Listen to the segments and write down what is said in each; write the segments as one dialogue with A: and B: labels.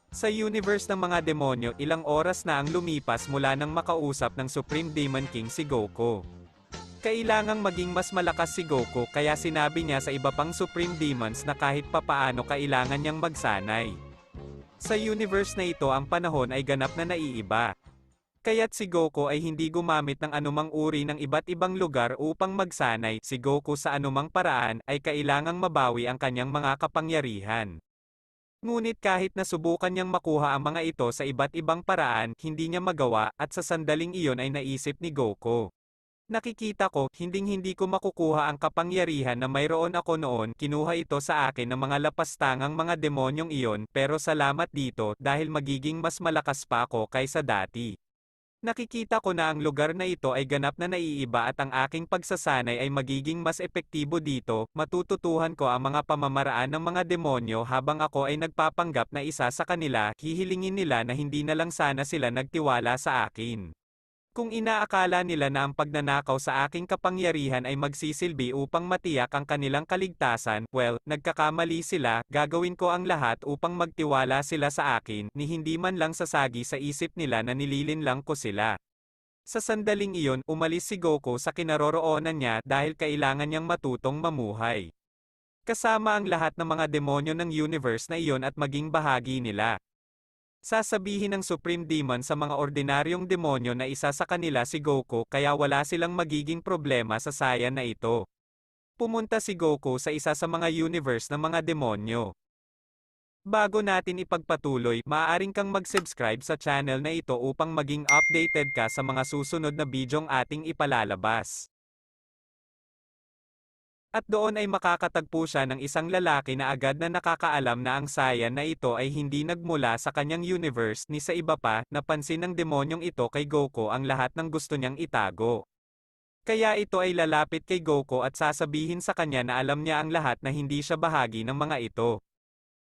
A: Sa universe ng mga demonyo, ilang oras na ang lumipas mula nang makausap ng Supreme Demon King si Goku. Kailangang maging mas malakas si Goku kaya sinabi niya sa iba pang Supreme Demons na kahit papaano kailangan niyang magsanay. Sa universe na ito ang panahon ay ganap na naiiba. Kaya't si Goku ay hindi gumamit ng anumang uri ng iba't ibang lugar upang magsanay, si Goku sa anumang paraan ay kailangang mabawi ang kanyang mga kapangyarihan. Ngunit kahit nasubukan niyang makuha ang mga ito sa iba't ibang paraan, hindi niya magawa, at sa sandaling iyon ay naisip ni Goku. Nakikita ko, hinding-hindi ko makukuha ang kapangyarihan na mayroon ako noon, kinuha ito sa akin ng mga lapastangang mga demonyong iyon, pero salamat dito, dahil magiging mas malakas pa ako kaysa dati. Nakikita ko na ang lugar na ito ay ganap na naiiba at ang aking pagsasanay ay magiging mas epektibo dito, matututuhan ko ang mga pamamaraan ng mga demonyo habang ako ay nagpapanggap na isa sa kanila, hihilingin nila na hindi na lang sana sila nagtiwala sa akin. Kung inaakala nila na ang pagnanakaw sa aking kapangyarihan ay magsisilbi upang matiyak ang kanilang kaligtasan, well, nagkakamali sila, gagawin ko ang lahat upang magtiwala sila sa akin, ni hindi man lang sasagi sa isip nila na nililin lang ko sila. Sa sandaling iyon, umalis si Goku sa kinaroroonan niya dahil kailangan niyang matutong mamuhay. Kasama ang lahat ng mga demonyo ng universe na iyon at maging bahagi nila. Sasabihin ng Supreme Demon sa mga ordinaryong demonyo na isa sa kanila si Goku kaya wala silang magiging problema sa sayan na ito. Pumunta si Goku sa isa sa mga universe ng mga demonyo. Bago natin ipagpatuloy, maaaring kang mag-subscribe sa channel na ito upang maging updated ka sa mga susunod na bidyong ating ipalalabas. At doon ay makakatagpo siya ng isang lalaki na agad na nakakaalam na ang sayan na ito ay hindi nagmula sa kanyang universe ni sa iba pa, napansin ng demonyong ito kay Goku ang lahat ng gusto niyang itago. Kaya ito ay lalapit kay Goku at sasabihin sa kanya na alam niya ang lahat na hindi siya bahagi ng mga ito.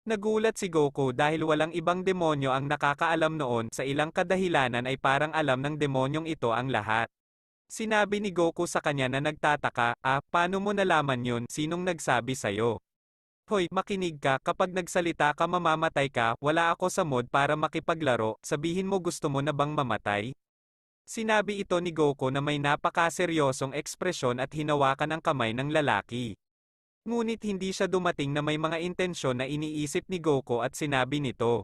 A: Nagulat si Goku dahil walang ibang demonyo ang nakakaalam noon, sa ilang kadahilanan ay parang alam ng demonyong ito ang lahat. Sinabi ni Goku sa kanya na nagtataka, paano mo nalaman yun, sinong nagsabi sa'yo? Hoy, makinig ka, kapag nagsalita ka mamamatay ka, wala ako sa mood para makipaglaro, sabihin mo gusto mo na bang mamatay? Sinabi ito ni Goku na may napakaseryosong ekspresyon at hinawakan ang kamay ng lalaki. Ngunit hindi siya dumating na may mga intensyon na iniisip ni Goku at sinabi nito.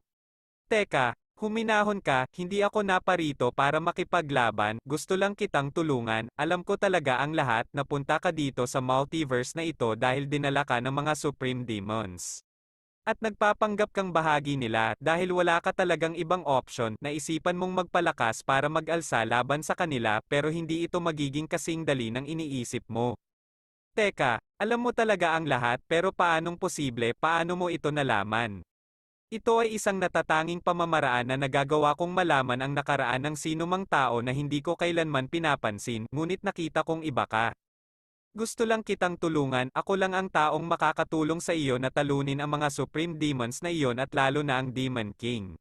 A: Teka, huminahon ka, hindi ako naparito para makipaglaban, gusto lang kitang tulungan, alam ko talaga ang lahat, napunta ka dito sa multiverse na ito dahil dinala ka ng mga Supreme Demons. At nagpapanggap kang bahagi nila, dahil wala ka talagang ibang option, naisipan mong magpalakas para mag-alsa laban sa kanila, pero hindi ito magiging kasing dali ng iniisip mo. Teka, alam mo talaga ang lahat pero paanong posible, paano mo ito nalaman? Ito ay isang natatanging pamamaraan na nagagawa kong malaman ang nakaraan ng sinumang tao na hindi ko kailanman pinapansin, ngunit nakita kong iba ka. Gusto lang kitang tulungan, ako lang ang taong makakatulong sa iyo na talunin ang mga Supreme Demons na iyon at lalo na ang Demon King.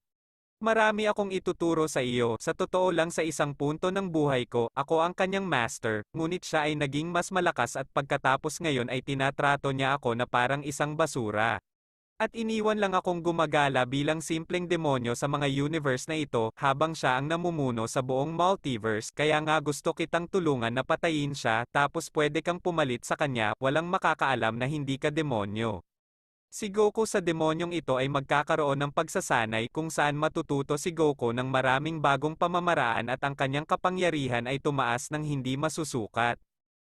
A: Marami akong ituturo sa iyo, sa totoo lang sa isang punto ng buhay ko, ako ang kanyang master, ngunit siya ay naging mas malakas at pagkatapos ngayon ay tinatrato niya ako na parang isang basura. At iniwan lang akong gumagala bilang simpleng demonyo sa mga universe na ito, habang siya ang namumuno sa buong multiverse, kaya nga gusto kitang tulungan na patayin siya, tapos pwede kang pumalit sa kanya, walang makakaalam na hindi ka demonyo. Si Goku sa demonyong ito ay magkakaroon ng pagsasanay kung saan matututo si Goku ng maraming bagong pamamaraan at ang kanyang kapangyarihan ay tumaas ng hindi masusukat.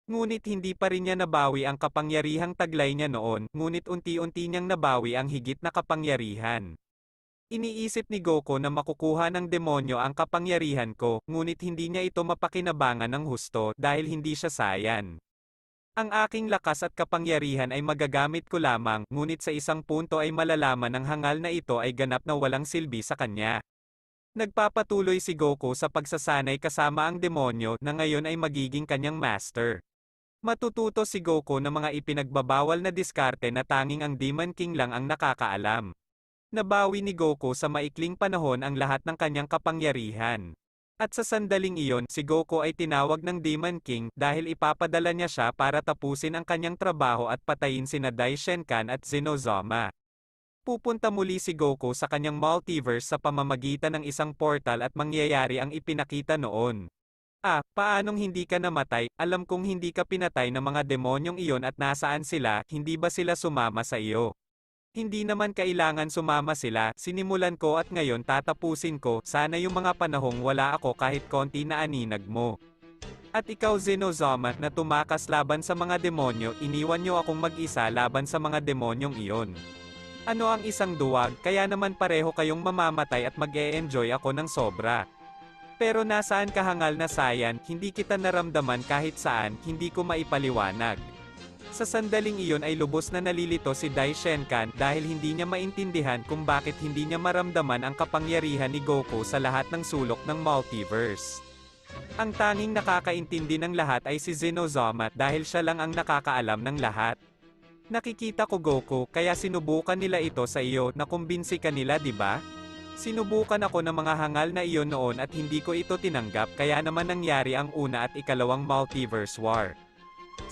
A: Ngunit hindi pa rin niya nabawi ang kapangyarihang taglay niya noon, ngunit unti-unti niyang nabawi ang higit na kapangyarihan. Iniisip ni Goku na makukuha ng demonyo ang kapangyarihan ko, ngunit hindi niya ito mapakinabangan ng husto dahil hindi siya sayan. Ang aking lakas at kapangyarihan ay magagamit ko lamang, ngunit sa isang punto ay malalaman ng hangal na ito ay ganap na walang silbi sa kanya. Nagpapatuloy si Goku sa pagsasanay kasama ang demonyo na ngayon ay magiging kanyang master. Matututo si Goku ng mga ipinagbabawal na diskarte na tanging ang Demon King lang ang nakakaalam. Nabawi ni Goku sa maikling panahon ang lahat ng kanyang kapangyarihan. At sa sandaling iyon, si Goku ay tinawag ng Demon King dahil ipapadala niya siya para tapusin ang kanyang trabaho at patayin sina Dai Shenkan at Zenozoma. Pupunta muli si Goku sa kanyang multiverse sa pamamagitan ng isang portal at mangyayari ang ipinakita noon. Paanong hindi ka namatay? Alam kong hindi ka pinatay ng mga demonyong iyon at nasaan sila, hindi ba sila sumama sa iyo? Hindi naman kailangan sumama sila, sinimulan ko at ngayon tatapusin ko, sana yung mga panahong wala ako kahit konti na aninag mo. At ikaw Zenozama na tumakas laban sa mga demonyo, iniwan niyo akong mag-isa laban sa mga demonyong iyon. Ano ang isang duwag, kaya naman pareho kayong mamamatay at mag-e-enjoy ako ng sobra. Pero nasaan ka hangal na Saiyan, hindi kita naramdaman kahit saan, hindi ko maipaliwanag. Sa sandaling iyon ay lubos na nalilito si Dai Shenkan dahil hindi niya maintindihan kung bakit hindi niya maramdaman ang kapangyarihan ni Goku sa lahat ng sulok ng multiverse. Ang tanging nakakaintindi ng lahat ay si Zenozama dahil siya lang ang nakakaalam ng lahat. Nakikita ko Goku, kaya sinubukan nila ito sa iyo, nakumbinsi ka nila di ba? Sinubukan ako ng mga hangal na iyon noon at hindi ko ito tinanggap kaya naman nangyari ang una at ikalawang multiverse war.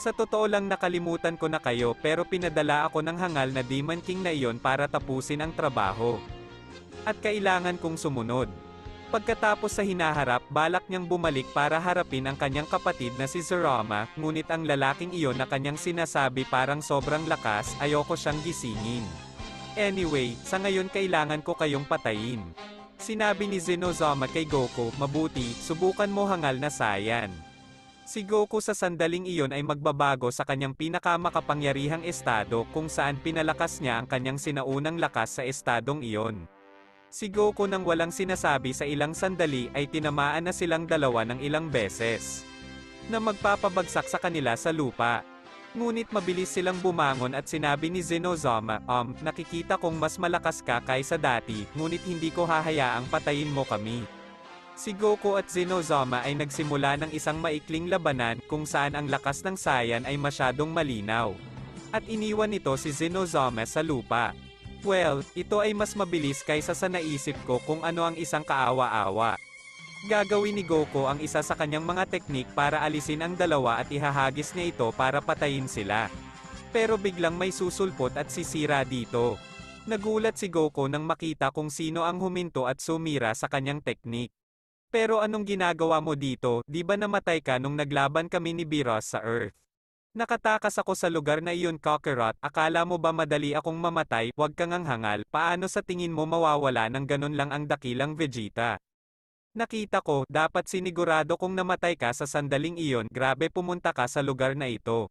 A: Sa totoo lang nakalimutan ko na kayo pero pinadala ako ng hangal na Demon King na iyon para tapusin ang trabaho. At kailangan kong sumunod. Pagkatapos sa hinaharap, balak niyang bumalik para harapin ang kanyang kapatid na si Zerama, ngunit ang lalaking iyon na kanyang sinasabi parang sobrang lakas, ayoko siyang gisingin. Anyway, sa ngayon kailangan ko kayong patayin. Sinabi ni Zenozama kay Goku, mabuti, subukan mo hangal na Saiyan. Si Goku sa sandaling iyon ay magbabago sa kanyang pinakamakapangyarihang estado kung saan pinalakas niya ang kanyang sinaunang lakas sa estadong iyon. Si Goku nang walang sinasabi sa ilang sandali ay tinamaan na silang dalawa ng ilang beses na magpapabagsak sa kanila sa lupa. Ngunit mabilis silang bumangon at sinabi ni Zenozama, nakikita kong mas malakas ka kaysa dati, ngunit hindi ko hahayaang patayin mo kami. Si Goku at Zenozama ay nagsimula ng isang maikling labanan kung saan ang lakas ng Saiyan ay masyadong malinaw. At iniwan ito si Zenozama sa lupa. Well, ito ay mas mabilis kaysa sa naisip ko kung ano ang isang kaawa-awa. Gagawin ni Goku ang isa sa kanyang mga teknik para alisin ang dalawa at ihahagis niya ito para patayin sila. Pero biglang may susulpot at sisira dito. Nagulat si Goku nang makita kung sino ang huminto at sumira sa kanyang teknik. Pero anong ginagawa mo dito, di ba namatay ka nung naglaban kami ni Beerus sa Earth? Nakatakas ako sa lugar na iyon Kakarot, akala mo ba madali akong mamatay, wag kang hangal, paano sa tingin mo mawawala ng ganun lang ang dakilang Vegeta? Nakita ko, dapat sinigurado kong namatay ka sa sandaling iyon, grabe pumunta ka sa lugar na ito.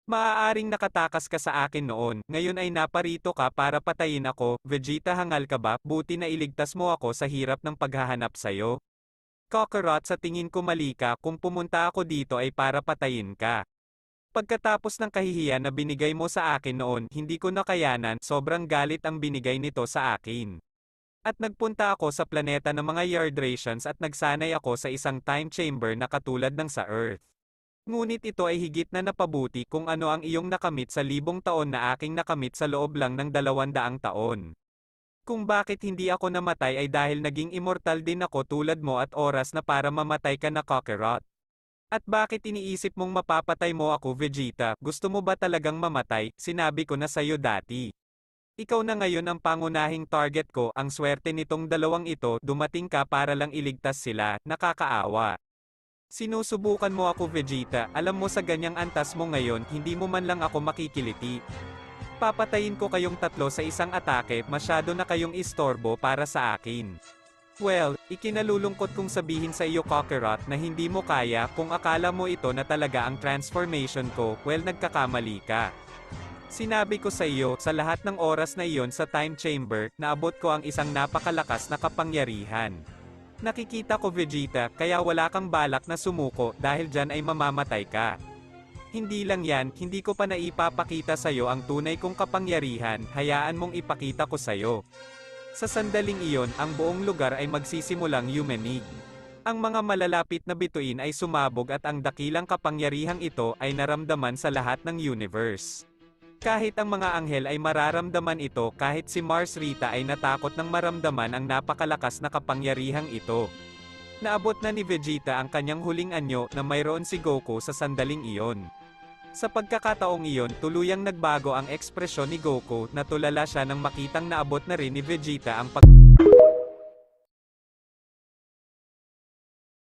A: Maaaring nakatakas ka sa akin noon, ngayon ay naparito ka para patayin ako, Vegeta hangal ka ba, buti na iligtas mo ako sa hirap ng paghahanap sayo. Kakarot sa tingin ko mali ka, kung pumunta ako dito ay para patayin ka. Pagkatapos ng kahihiyan na binigay mo sa akin noon, hindi ko nakayanan, sobrang galit ang binigay nito sa akin. At nagpunta ako sa planeta ng mga Yardratians at nagsanay ako sa isang time chamber na katulad ng sa Earth. Ngunit ito ay higit na napabuti kung ano ang iyong nakamit sa 1,000 taon na aking nakamit sa loob lang ng 200 taon. Kung bakit hindi ako namatay ay dahil naging immortal din ako tulad mo at oras na para mamatay ka na Kakarot. At bakit iniisip mong mapapatay mo ako Vegeta, gusto mo ba talagang mamatay, sinabi ko na sayo dati. Ikaw na ngayon ang pangunahing target ko, ang swerte nitong dalawang ito, dumating ka para lang iligtas sila, nakakaawa. Sinusubukan mo ako Vegeta, alam mo sa ganyang antas mo ngayon, hindi mo man lang ako makikiliti. Papatayin ko kayong tatlo sa isang atake, masyado na kayong istorbo para sa akin. Well, ikinalulungkot kong sabihin sa iyo Kakarot na hindi mo kaya, kung akala mo ito na talaga ang transformation ko, well nagkakamali ka. Sinabi ko sa iyo, sa lahat ng oras na iyon sa time chamber, naabot ko ang isang napakalakas na kapangyarihan. Nakikita ko Vegeta, kaya wala kang balak na sumuko, dahil dyan ay mamamatay ka. Hindi lang yan, hindi ko pa naipapakita sa iyo ang tunay kong kapangyarihan, hayaan mong ipakita ko sa iyo. Sa sandaling iyon, ang buong lugar ay magsisimulang yumenig. Ang mga malalapit na bituin ay sumabog at ang dakilang kapangyarihang ito ay naramdaman sa lahat ng universe. Kahit ang mga anghel ay mararamdaman ito, kahit si Mars Rita ay natakot nang maramdaman ang napakalakas na kapangyarihang ito. Naabot na ni Vegeta ang kanyang huling anyo na mayroon si Goku sa sandaling iyon. Sa pagkakataong iyon, tuluyang nagbago ang ekspresyon ni Goku, natulala siya nang makitang naabot na rin ni Vegeta ang